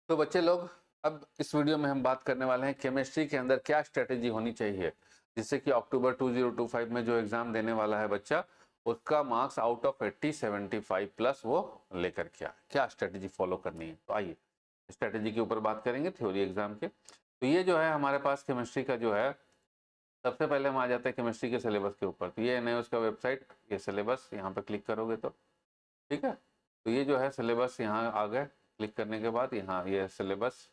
तो बच्चे लोग, अब इस वीडियो में हम बात करने वाले हैं केमिस्ट्री के अंदर क्या स्ट्रेटेजी होनी चाहिए जिससे कि अक्टूबर 2025 में जो एग्जाम देने वाला है बच्चा, उसका मार्क्स आउट ऑफ 80 75 प्लस वो लेकर के आए। क्या स्ट्रेटेजी फॉलो करनी है, तो आइए स्ट्रेटेजी के ऊपर बात करेंगे थ्योरी एग्जाम के। तो ये जो है हमारे पास केमिस्ट्री का जो है, सबसे पहले हम आ जाते हैं केमिस्ट्री के सिलेबस के ऊपर। तो ये है उसका वेबसाइट, ये सिलेबस, यहाँ पे क्लिक करोगे तो ठीक है। तो ये जो है सिलेबस यहाँ आ गए। क्लिक करने के बाद यहाँ ये सिलेबस,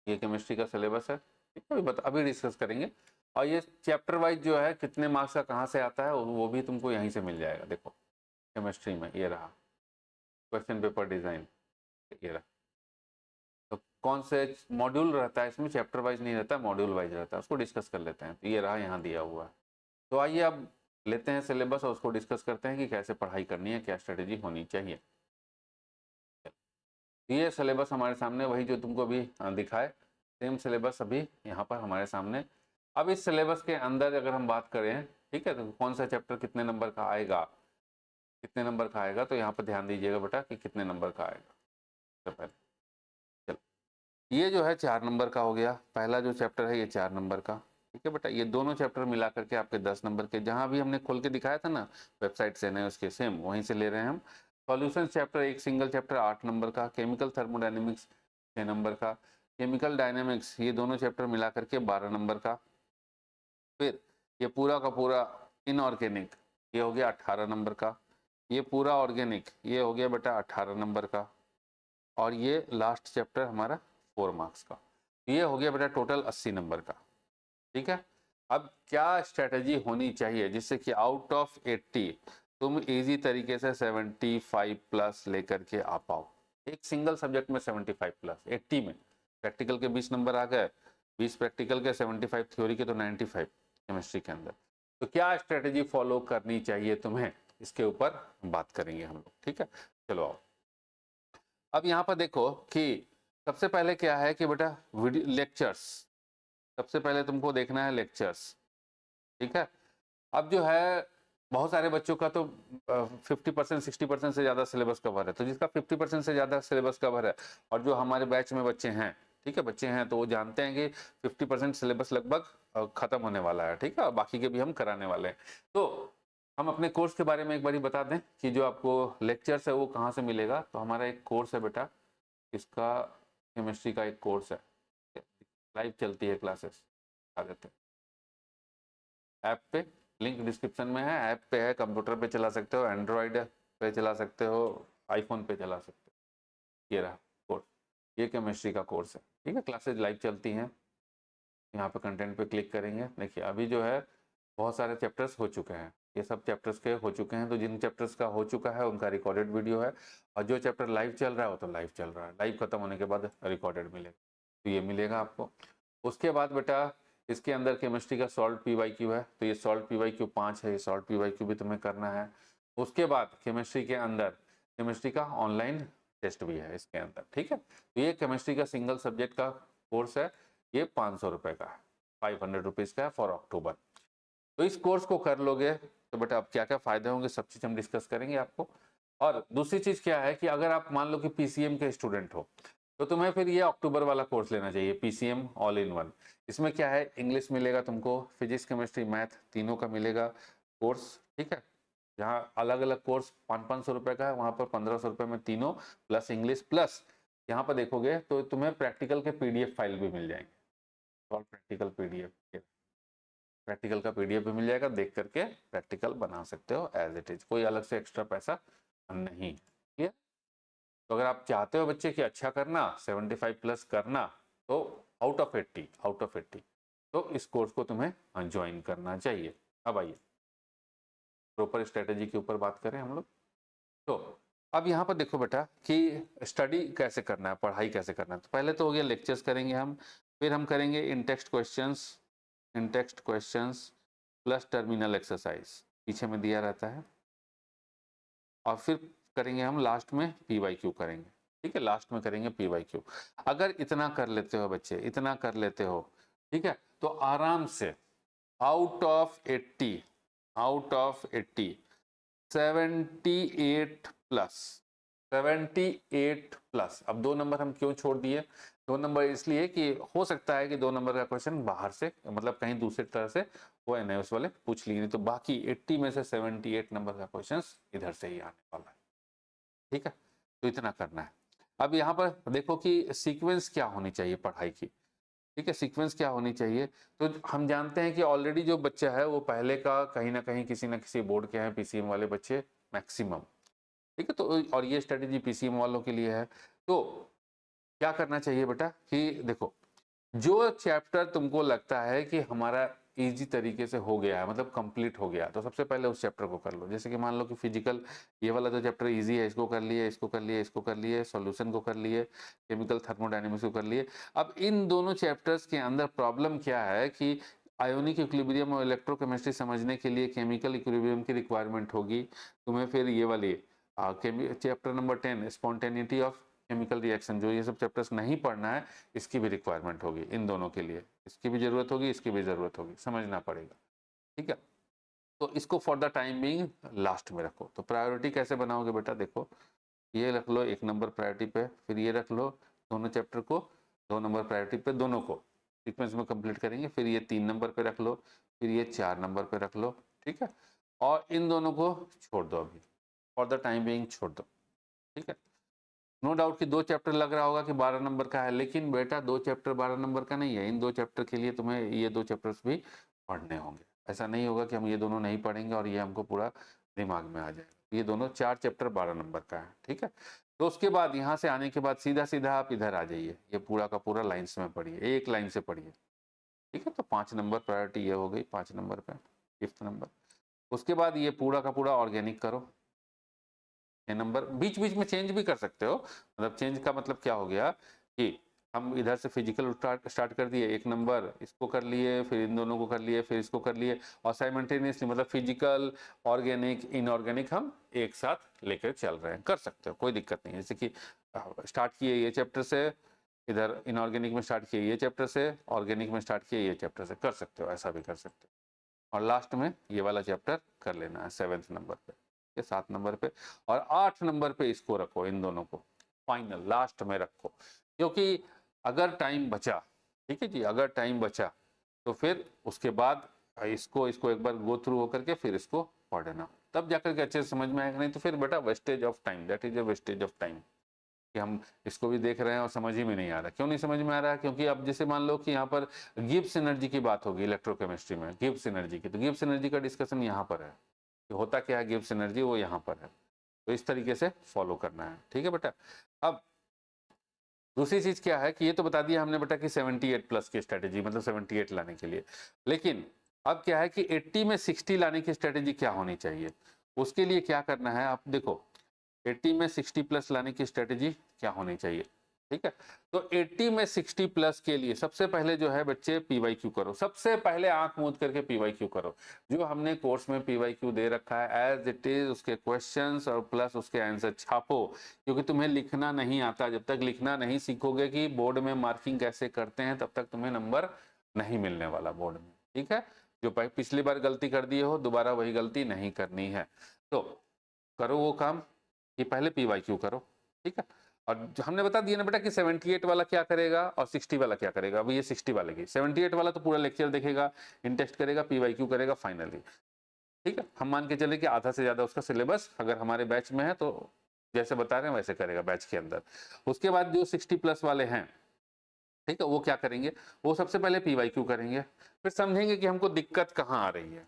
ये केमिस्ट्री का सिलेबस है, ठीक है। अभी डिस्कस करेंगे। और ये चैप्टर वाइज जो है कितने मार्क्स का कहाँ से आता है वो भी तुमको यहीं से मिल जाएगा। देखो केमिस्ट्री में ये रहा क्वेश्चन पेपर डिजाइन, ये रहा। तो कौन से मॉड्यूल रहता है इसमें, चैप्टर वाइज नहीं रहता, मॉड्यूल वाइज रहता है, उसको डिस्कस कर लेते हैं। तो ये रहा, यहाँ दिया हुआ है। तो आइए अब लेते हैं सिलेबस और उसको डिस्कस करते हैं कि कैसे पढ़ाई करनी है, क्या स्ट्रेटेजी होनी चाहिए। ये सिलेबस हमारे सामने, वही जो तुमको भी दिखाए, सेम सिलेबस अभी यहाँ पर हमारे सामने। अब इस सिलेबस के अंदर अगर हम बात करें, ठीक है, तो कौन सा चैप्टर कितने नंबर का आएगा, कितने नंबर का आएगा, तो यहाँ पर ध्यान दीजिएगा बेटा कि कितने नंबर का आएगा। तो पहले चलो, ये जो है 4 नंबर का हो गया। पहला जो चैप्टर है ये 4 नंबर का, ठीक है बेटा। ये दोनों चैप्टर मिला करके आपके 10 नंबर के, जहाँ भी हमने खोल के दिखाया था ना वेबसाइट से, नहीं उसके सेम वहीं से ले रहे हैं हम। सॉल्यूशन चैप्टर, एक सिंगल चैप्टर 8 नंबर का। केमिकल थर्मोडायनेमिक्स 6 नंबर का। केमिकल डायनेमिक्स, ये दोनों चैप्टर मिला करके 12 नंबर का। फिर ये पूरा का पूरा इनऑर्गेनिक, ये हो गया 18 नंबर का। ये पूरा ऑर्गेनिक, ये हो गया बेटा 18 नंबर का। और ये लास्ट चैप्टर हमारा 4 मार्क्स का, ये हो गया बेटा टोटल 80 नंबर का, ठीक है। अब क्या स्ट्रेटेजी होनी चाहिए जिससे कि आउट ऑफ 80 तुम इजी तरीके से 75 प्लस लेकर के आ पाओ। एक सिंगल सब्जेक्ट में 75 प्लस 80 में, प्रैक्टिकल के 20 नंबर आ गए, 20 प्रैक्टिकल के 75 थ्योरी के, तो 95 केमिस्ट्री के अंदर। तो क्या स्ट्रेटेजी फॉलो करनी चाहिए तुम्हें, इसके ऊपर बात करेंगे हम लोग, ठीक है। चलो आओ, अब यहाँ पर देखो कि सबसे पहले क्या है कि बेटा वीडियो लेक्चर्स, सबसे पहले तुमको देखना है लेक्चर्स, ठीक है। अब जो है बहुत सारे बच्चों का तो 50% 60% से ज़्यादा सिलेबस कवर है। तो जिसका 50% से ज़्यादा सिलेबस कवर है, और जो हमारे बैच में बच्चे हैं, ठीक है, बच्चे हैं, तो वो जानते हैं कि 50% सिलेबस लगभग खत्म होने वाला है, ठीक है, और बाकी के भी हम कराने वाले हैं। तो हम अपने कोर्स के बारे में एक बार बता दें कि जो आपको लेक्चर्स है वो कहाँ से मिलेगा। तो हमारा एक कोर्स है बेटा, इसका केमिस्ट्री का एक कोर्स है, लाइव चलती है क्लासेस, आ देते हैं ऐप पे, लिंक डिस्क्रिप्शन में है। ऐप पे है, कंप्यूटर पे चला सकते हो, एंड्रॉयड पे चला सकते हो, आईफोन पे चला सकते हो। ये रहा कोर्स, ये केमिस्ट्री का कोर्स है, ठीक है। क्लासेज लाइव चलती हैं। यहाँ पे कंटेंट पे क्लिक करेंगे, देखिए अभी जो है बहुत सारे चैप्टर्स हो चुके हैं, ये सब चैप्टर्स के हो चुके हैं। तो जिन चैप्टर्स का हो चुका है उनका रिकॉर्डेड वीडियो है, और जो चैप्टर लाइव चल रहा है वो तो लाइव चल रहा है, लाइव खत्म होने के बाद रिकॉर्डेड मिलेगा। तो ये मिलेगा आपको। उसके बाद बेटा इसके अंदर केमिस्ट्री का सॉल्ट PYQ है, तो ये सॉल्ट PYQ 5 है, ये सॉल्ट PYQ भी तुम्हें करना है। उसके बाद केमिस्ट्री के अंदर केमिस्ट्री का ऑनलाइन टेस्ट भी है इसके अंदर, ठीक है। तो ये केमिस्ट्री का सिंगल सब्जेक्ट का कोर्स है, ये 500 रुपये का है, 500 रुपीज़ का है फॉर अक्टूबर। तो इस कोर्स को कर लोगे तो बेटा अब क्या क्या फायदे होंगे, सब चीज़ हम डिस्कस करेंगे आपको। और दूसरी चीज़ क्या है कि अगर आप मान लो कि PCM के स्टूडेंट हो, तो तुम्हें फिर ये अक्टूबर वाला कोर्स लेना चाहिए, PCM ऑल इन वन। इसमें क्या है, इंग्लिश मिलेगा तुमको, फिजिक्स केमिस्ट्री मैथ तीनों का मिलेगा कोर्स, ठीक है। जहाँ अलग अलग कोर्स 500 रुपये का है, वहाँ पर 1500 रुपये में तीनों प्लस इंग्लिश प्लस, यहाँ पर देखोगे तो तुम्हें प्रैक्टिकल के PDF फाइल भी मिल जाएंगे, और प्रैक्टिकल PDF, प्रैक्टिकल का PDF भी मिल जाएगा, देख करके प्रैक्टिकल बना सकते हो एज इट इज, कोई अलग से एक्स्ट्रा पैसा नहीं, ठीक है। तो अगर आप चाहते हो बच्चे कि अच्छा करना, 75 प्लस करना, तो आउट ऑफ 80 तो इस कोर्स को तुम्हें ज्वाइन करना चाहिए। अब आइए प्रॉपर स्ट्रेटेजी के ऊपर बात करें हम लोग। तो अब यहाँ पर देखो बेटा कि स्टडी कैसे करना है, पढ़ाई कैसे करना है। तो पहले तो हो गया लेक्चर्स करेंगे हम, फिर हम करेंगे इन text questions plus terminal exercise, पीछे में दिया रहता है। और फिर करेंगे हम लास्ट में PYQ करेंगे, ठीक है, लास्ट में करेंगे PYQ। अगर इतना कर लेते हो बच्चे, इतना कर लेते हो, ठीक है, तो आराम से आउट ऑफ 80 78 प्लस 78 प्लस। अब 2 नंबर हम क्यों छोड़ दिए? 2 नंबर इसलिए कि हो सकता है कि 2 नंबर का क्वेश्चन बाहर से, मतलब कहीं दूसरी तरह से वो एनआईएस वाले पूछ लिए, नहीं तो बाकी 80 में से 78 नंबर का क्वेश्चन इधर से ही आने वाला है। ठीक है, तो इतना करना है। अब यहाँ पर देखो कि सीक्वेंस क्या होनी चाहिए पढ़ाई की। ठीक है, सीक्वेंस क्या होनी चाहिए? तो हम जानते हैं कि ऑलरेडी जो बच्चा है वो पहले का कहीं ना कहीं किसी ना किसी बोर्ड के हैं, पीसीएम वाले बच्चे मैक्सिमम। ठीक है, तो और ये स्ट्रेटेजी पीसीएम वालों के लिए है। तो क्या करना चाहिए बेटा कि देखो, जो चैप्टर तुमको लगता है कि हमारा इजी तरीके से हो गया है, मतलब कंप्लीट हो गया, तो सबसे पहले उस चैप्टर को कर लो। जैसे कि मान लो कि फिजिकल, ये वाला तो चैप्टर इजी है, इसको कर लिए, इसको कर लिए, इसको कर लिए, सॉल्यूशन को कर लिए, केमिकल थर्मोडायनेमिक्स को कर लिए। अब इन दोनों चैप्टर्स के अंदर प्रॉब्लम क्या है कि आयोनिक इक्विलिब्रियम और इलेक्ट्रोकेमिस्ट्री समझने के लिए केमिकल इक्विलिब्रियम की रिक्वायरमेंट होगी तुम्हें। फिर ये वाली chapter number 10 spontaneity of chemical reaction, जो ये सब चैप्टर्स नहीं पढ़ना है, इसकी भी रिक्वायरमेंट होगी इन दोनों के लिए। इसकी भी जरूरत होगी, इसकी भी जरूरत होगी, समझना पड़ेगा। ठीक है, तो इसको for the time being last में रखो। तो प्रायोरिटी कैसे बनाओगे बेटा? देखो, ये रख लो 1 नंबर प्रायोरिटी पे, फिर ये रख लो दोनों चैप्टर को 2 नंबर प्रायोरिटी पे, दोनों को सीक्वेंस में कंप्लीट करेंगे। फिर ये 3 नंबर पे रख लो, फिर ये 4 नंबर पे रख लो। ठीक है, और इन दोनों को छोड़ दो, अभी फॉर द टाइम बीइंग छोड़ दो। ठीक है, नो डाउट कि 2 चैप्टर लग रहा होगा कि 12 नंबर का है, लेकिन बेटा 2 चैप्टर 12 नंबर का नहीं है। इन 2 चैप्टर के लिए तुम्हें ये 2 चैप्टर्स भी पढ़ने होंगे। ऐसा नहीं होगा कि हम ये दोनों नहीं पढ़ेंगे और ये हमको पूरा दिमाग में आ जाएगा। ये दोनों 4 चैप्टर 12 नंबर का है। ठीक है, तो उसके बाद यहाँ से आने के बाद सीधा सीधा आप इधर आ जाइए, ये पूरा का पूरा लाइन्स में पढ़िए, एक लाइन से पढ़िए। ठीक है, तो 5 नंबर प्रायोरिटी ये हो गई 5 नंबर पे, 5th नंबर। उसके बाद ये पूरा का पूरा ऑर्गेनिक करो, ये नंबर। बीच बीच में चेंज भी कर सकते हो, मतलब चेंज का मतलब क्या हो गया कि हम इधर से फिजिकल स्टार्ट कर दिए, 1 नंबर इसको कर लिए, फिर इन दोनों को कर लिए, फिर इसको कर लिए, और साइमल्टेनियसली मतलब फिजिकल, ऑर्गेनिक, इनऑर्गेनिक हम एक साथ लेकर चल रहे हैं। कर सकते हो, कोई दिक्कत नहीं है। जैसे कि स्टार्ट किए ये चैप्टर से, इधर इनऑर्गेनिक में स्टार्ट किए ये चैप्टर से, ऑर्गेनिक में स्टार्ट किए ये चैप्टर से, कर सकते हो, ऐसा भी कर सकते हो। और लास्ट में ये वाला चैप्टर कर लेना है 7th नंबर पे, 7 नंबर पे, और 8 नंबर पे इसको रखो, इन दोनों को फाइनल लास्ट में रखो। क्योंकि अगर टाइम बचा, ठीक है जी, अगर टाइम बचा तो फिर उसके बाद इसको एक बार गो थ्रू होकर के फिर इसको पढ़ना, तब जाकर के अच्छे से समझ में आएगा। नहीं तो फिर बेटा wastage of time, that is a wastage of time, कि हम इसको भी देख रहे हैं और समझ ही में नहीं आ रहा। क्यों नहीं समझ में आ रहा है? क्योंकि अब जैसे मान लो कि यहाँ पर गिब्स एनर्जी की बात होगी इलेक्ट्रोकेमिस्ट्री में, गिब्स एनर्जी की, तो गिब्स एनर्जी का डिस्कशन यहाँ पर है कि होता क्या है गिब्स एनर्जी, वो यहाँ पर है। तो इस तरीके से फॉलो करना है। ठीक है बेटा, अब दूसरी चीज क्या है कि ये तो बता दिया हमने बेटा कि 78 प्लस की स्ट्रेटेजी, मतलब 78 लाने के लिए। लेकिन अब क्या है कि 80 में 60 लाने की स्ट्रेटेजी क्या होनी चाहिए? उसके लिए क्या करना है, आप देखो 80 में 60 प्लस लाने की स्ट्रेटेजी क्या होनी चाहिए? ठीक है, तो 80 में 60 प्लस के लिए सबसे पहले जो है बच्चे पीवाईक्यू करो। सबसे पहले आंख मूंद करके पीवाईक्यू करो। जो हमने कोर्स में पीवाईक्यू दे रखा है एज इट इज, उसके क्वेश्चंस और प्लस उसके आंसर छापो। क्योंकि तुम्हें लिखना नहीं आता, जब तक लिखना नहीं सीखोगे कि बोर्ड में मार्किंग कैसे करते हैं, तब तक तुम्हें नंबर नहीं मिलने वाला बोर्ड में। ठीक है, जो पिछली बार गलती कर दिए हो दोबारा वही गलती नहीं करनी है। तो करो वो काम कि पहले पीवाईक्यू करो। ठीक है, और जो हमने बता दिया ना बेटा कि 78 वाला क्या करेगा और 60 वाला क्या करेगा। अब ये 60 वाले की, 78 वाला तो पूरा लेक्चर देखेगा, इन टेस्ट करेगा, पीवाईक्यू करेगा फाइनली। ठीक है, हम मान के चले कि आधा से ज्यादा उसका सिलेबस अगर हमारे बैच में है तो जैसे बता रहे हैं वैसे करेगा बैच के अंदर। उसके बाद जो 60 प्लस वाले हैं, ठीक है, वो क्या करेंगे, वो सबसे पहले पीवाईक्यू करेंगे, फिर समझेंगे कि हमको दिक्कत कहाँ आ रही है।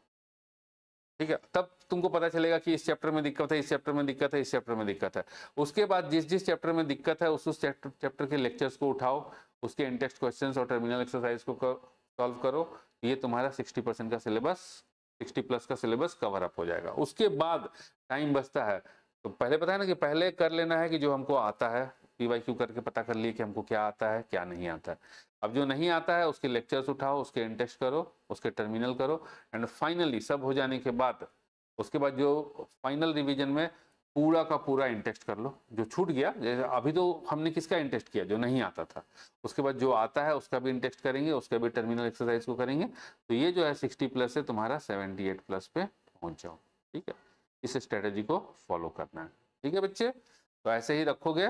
ठीक है, तब तुमको पता चलेगा कि इस चैप्टर में दिक्कत है, इस चैप्टर में दिक्कत है, इस चैप्टर में दिक्कत है। उसके बाद जिस जिस चैप्टर में दिक्कत है उस चैप्टर के लेक्चर्स को उठाओ, उसके इंटेक्स्ट क्वेश्चंस और टर्मिनल एक्सरसाइज को सॉल्व करो। ये तुम्हारा 60% का सिलेबस, 60 प्लस का सिलेबस कवर अप हो जाएगा। उसके बाद टाइम बचता है तो पहले पता है ना कि पहले कर लेना है कि जो हमको आता है, पीवाईक्यू करके पता कर लिए कि हमको क्या आता है क्या नहीं आता है। अब जो नहीं आता है उसके लेक्चर्स उठाओ, उसके इंटेक्स्ट करो, उसके टर्मिनल करो, एंड फाइनली सब हो जाने के बाद उसके बाद जो फाइनल रिवीजन में पूरा का पूरा इंटेक्स्ट कर लो जो छूट गया। जैसे अभी तो हमने किसका इंटेक्स्ट किया, जो नहीं आता था। उसके बाद जो आता है उसका भी इंटेक्स्ट करेंगे, उसका भी टर्मिनल एक्सरसाइज को करेंगे। तो ये जो है 60 प्लस से तुम्हारा 78 प्लस पे पहुंच जाओ। ठीक है, इस स्ट्रेटेजी को फॉलो करना है। ठीक है बच्चे, तो ऐसे ही रखोगे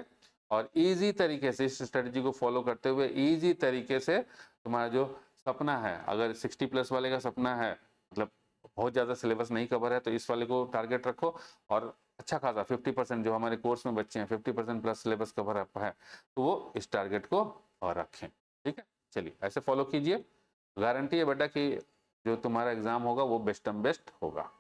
और इजी तरीके से इस स्ट्रेटजी को फॉलो करते हुए इजी तरीके से तुम्हारा जो सपना है, अगर 60+ वाले का सपना है, मतलब बहुत ज़्यादा सिलेबस नहीं कवर है, तो इस वाले को टारगेट रखो और अच्छा खासा 50% जो हमारे कोर्स में बच्चे हैं 50% प्लस सिलेबस कवर अप है, तो वो इस टारगेट को और रखें। ठीक है, चलिए ऐसे फॉलो कीजिए, गारंटी है बेटा कि जो तुम्हारा एग्जाम होगा वो बेस्ट बेस्ट होगा।